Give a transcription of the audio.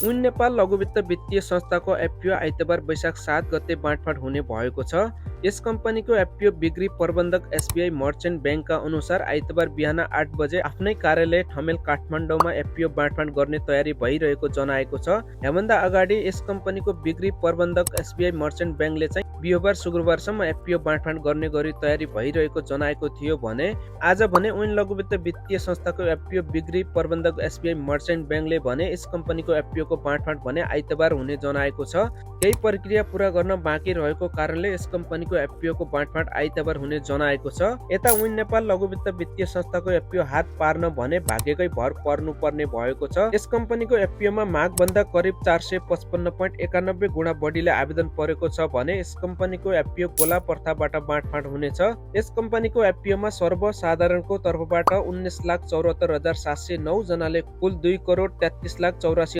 उन नेपाल लघुवित्त वित्तीय संस्थाको एफपिओ आइतबार वैशाख 7 गते बाँडफाँड हुने भएको छ। यस कम्पनीको एफपिओ बिक्री प्रबन्धक एसबिआई मर्चेन्ट ब्याङ्कका अनुसार आइतबार बिहान 8 बजे आफ्नै कार्यालय ठमेल काठमाडौँमा एफपिओ बाँडफाँड गर्ने तयारी भइरहेको जनाएको छ। यसभन्दा अगाडि यस कम्पनीको बिक्री प्रबन्धक एसबिआई मर्चेन्ट ब्याङ्कले चाहिँ बिहिबार शुक्रबारसम्म एफपिओ बाँडफाँड गर्ने गरी तयारी भइरहेको जनाएको थियो भने आज भने उन लघुवित्त वित्तीय संस्थाको एफपिओ बिक्री प्रबन्धक एसबिआई मर्चेन्ट ब्याङ्कले भने यस कम्पनीको एफपिओको बाँडफाँड भने आइतबार हुने जनाएको छ। केही प्रक्रिया पूरा गर्न बाँकी रहेको कारणले यस कम्पनीको एफपिओको बाँडफाँड आइतबार हुने जनाएको छ। यता उन नेपाल लघुवित्त वित्तीय संस्थाको एफपिओ हात पार्न भने भाग्यकै भर पर्नुपर्ने भएको छ। यस कम्पनीको एफपिओमा मागभन्दा करिब 455.91 गुणा बढीले आवेदन परेको छ भने यस कम्पनीको एफपिओ गोला प्रथाबाट बाँडफाँड हुनेछ। यस कम्पनीको एफपिओमा सर्वसाधारणको तर्फबाट 19,74,709 जनाले कुल 2,33,84,000